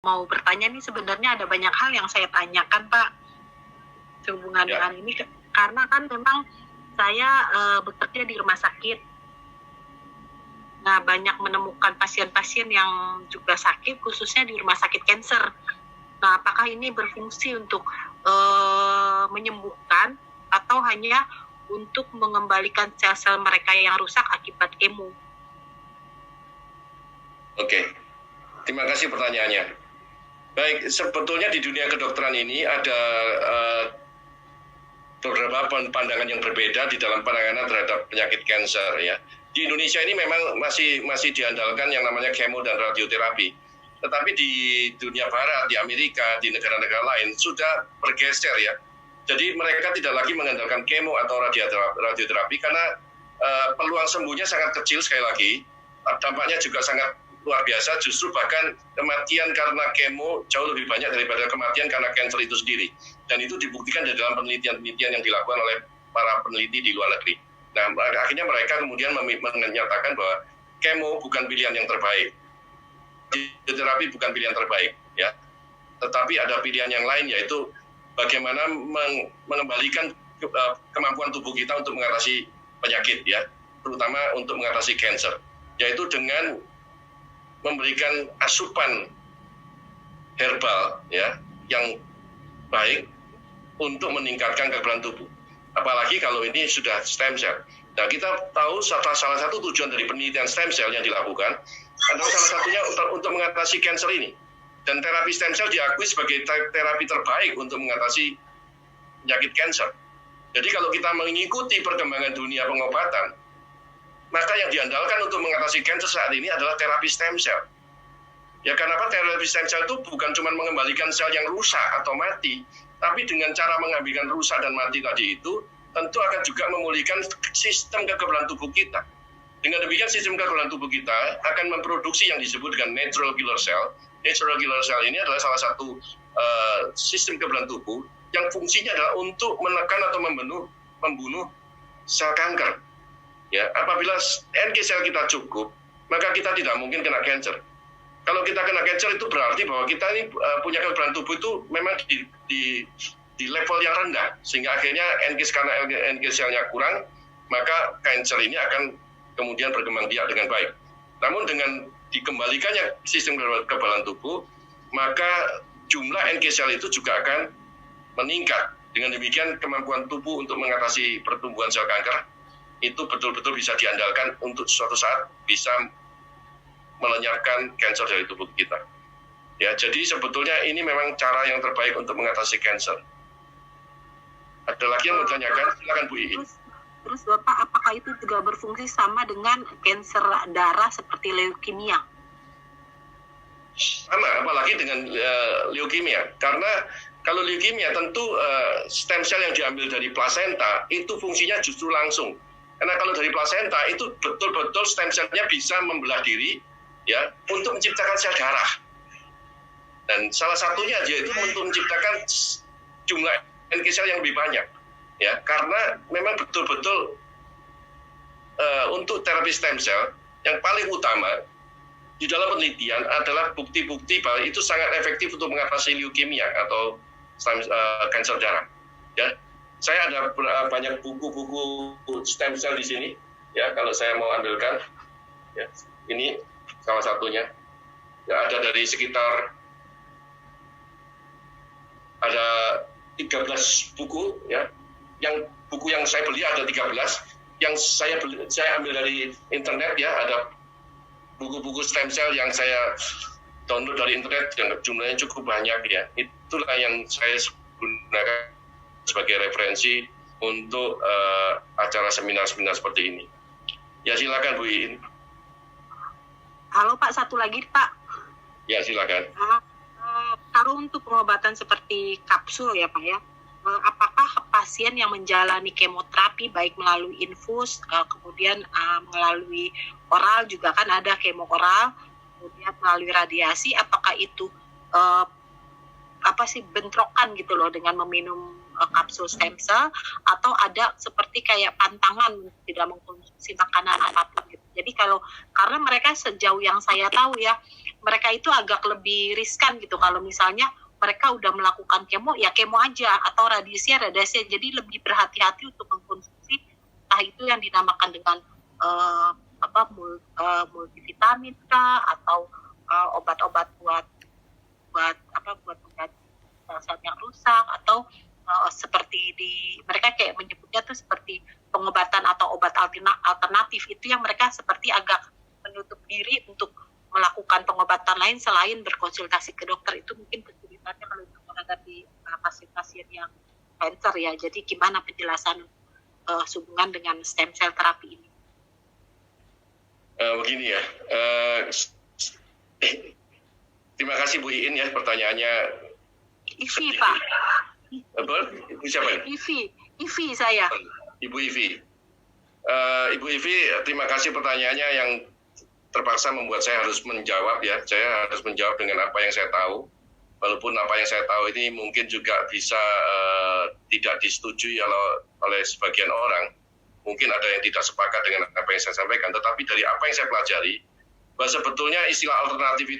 mau bertanya nih, sebenarnya ada banyak hal yang saya tanyakan Pak sehubungan dengan ini, karena kan memang saya bekerja di rumah sakit. Nah, banyak menemukan pasien-pasien yang juga sakit, khususnya di rumah sakit kanker. Nah, apakah ini berfungsi untuk menyembuhkan atau hanya untuk mengembalikan sel-sel mereka yang rusak akibat kemo? Oke, terima kasih pertanyaannya. Baik, sebetulnya di dunia kedokteran ini ada beberapa pandangan yang berbeda di dalam penanganan terhadap penyakit kanker ya. Di Indonesia ini memang masih diandalkan yang namanya kemo dan radioterapi. Tetapi di dunia barat, di Amerika, di negara-negara lain sudah bergeser ya. Jadi mereka tidak lagi mengandalkan kemo atau radioterapi karena peluang sembuhnya sangat kecil sekali lagi. Dampaknya juga sangat luar biasa, justru bahkan kematian karena kemo jauh lebih banyak daripada kematian karena kanker itu sendiri. Dan itu dibuktikan di dalam penelitian-penelitian yang dilakukan oleh para peneliti di luar negeri. Nah, akhirnya mereka kemudian menyatakan bahwa kemo bukan pilihan yang terbaik, terapi bukan pilihan terbaik, ya. Tetapi ada pilihan yang lain, yaitu bagaimana mengembalikan kemampuan tubuh kita untuk mengatasi penyakit, ya, terutama untuk mengatasi kanker, yaitu dengan memberikan asupan herbal ya yang baik untuk meningkatkan kekebalan tubuh. Apalagi kalau ini sudah stem cell. Nah, kita tahu salah satu tujuan dari penelitian stem cell yang dilakukan adalah salah satunya untuk mengatasi kanker ini. Dan terapi stem cell diakui sebagai terapi terbaik untuk mengatasi penyakit kanker. Jadi kalau kita mengikuti perkembangan dunia pengobatan, maka yang diandalkan untuk mengatasi kanker saat ini adalah terapi stem cell. Ya, kenapa terapi stem cell itu bukan cuma mengembalikan sel yang rusak atau mati, tapi dengan cara mengambilkan rusak dan mati tadi itu, tentu akan juga memulihkan sistem kekebalan tubuh kita. Dengan demikian, sistem kekebalan tubuh kita akan memproduksi yang disebut dengan natural killer cell. Natural killer cell ini adalah salah satu sistem kekebalan tubuh yang fungsinya adalah untuk menekan atau membunuh sel kanker. Ya, apabila NK sel kita cukup, maka kita tidak mungkin kena kanker. Kalau kita kena kanker itu berarti bahwa kita ini punya kekebalan tubuh itu memang di level yang rendah, sehingga akhirnya karena NK selnya kurang, maka kanker ini akan kemudian berkembang biak dengan baik. Namun dengan dikembalikannya sistem kekebalan tubuh, maka jumlah NK sel itu juga akan meningkat. Dengan demikian kemampuan tubuh untuk mengatasi pertumbuhan sel kanker itu betul-betul bisa diandalkan untuk suatu saat bisa melenyapkan kanker dari tubuh kita. Ya, jadi sebetulnya ini memang cara yang terbaik untuk mengatasi kanker. Ada lagi yang mau ditanyakan? Silakan Bu Iin. Terus Bapak, apakah itu juga berfungsi sama dengan kanker darah seperti leukemia? Sama, apalagi dengan leukemia. Karena kalau leukemia tentu stem cell yang diambil dari plasenta itu fungsinya justru langsung. Karena kalau dari plasenta itu betul-betul stem cell-nya bisa membelah diri ya untuk menciptakan sel darah. Dan salah satunya yaitu untuk menciptakan jumlah NK sel yang lebih banyak. Ya, karena memang betul-betul untuk terapi stem cell yang paling utama di dalam penelitian adalah bukti-bukti bahwa itu sangat efektif untuk mengatasi leukemia atau kanker darah. Ya. Saya ada banyak buku-buku stem cell di sini, ya kalau saya mau ambilkan, ya ini salah satunya. Ya, ada dari sekitar ada 13 buku, ya. Yang buku yang saya beli ada 13, yang saya ambil dari internet ya, ada buku-buku stem cell yang saya download dari internet yang jumlahnya cukup banyak ya. Itulah yang saya gunakan sebagai referensi untuk acara seminar-seminar seperti ini. Ya, silakan Bu Iin. Halo Pak, satu lagi Pak. Ya, silakan. Kalau untuk pengobatan seperti kapsul ya Pak ya, apakah pasien yang menjalani kemoterapi baik melalui infus, kemudian melalui oral juga kan ada kemo oral, kemudian melalui radiasi, apakah itu bentrokan gitu loh dengan meminum kapsul stem cell, atau ada seperti kayak pantangan tidak mengkonsumsi makanan apapun gitu. Jadi karena mereka sejauh yang saya tahu ya, mereka itu agak lebih riskan gitu kalau misalnya mereka udah melakukan kemo, ya kemo aja, atau radiasi. Jadi lebih berhati-hati untuk mengkonsumsi entah itu yang dinamakan dengan multivitamin kah, atau obat-obat buat mengganti sel yang rusak, atau seperti mereka kayak menyebutnya tuh seperti pengobatan atau obat alternatif, itu yang mereka seperti agak menutup diri untuk melakukan pengobatan lain selain berkonsultasi ke dokter. Itu mungkin kesulitannya kalau untuk menghadapi pasien-pasien yang cancer ya. Jadi gimana penjelasan hubungan dengan stem cell terapi ini? Begini ya, terima kasih Bu Iin ya pertanyaannya. Ivi Pak. Ibu siapa ini? Ivi saya. Ibu Ivi. Ibu Ivi, terima kasih pertanyaannya yang terpaksa membuat saya harus menjawab ya. Saya harus menjawab dengan apa yang saya tahu. Walaupun apa yang saya tahu ini mungkin juga bisa tidak disetujui oleh sebagian orang. Mungkin ada yang tidak sepakat dengan apa yang saya sampaikan. Tetapi dari apa yang saya pelajari, bahwa sebetulnya istilah alternatif itu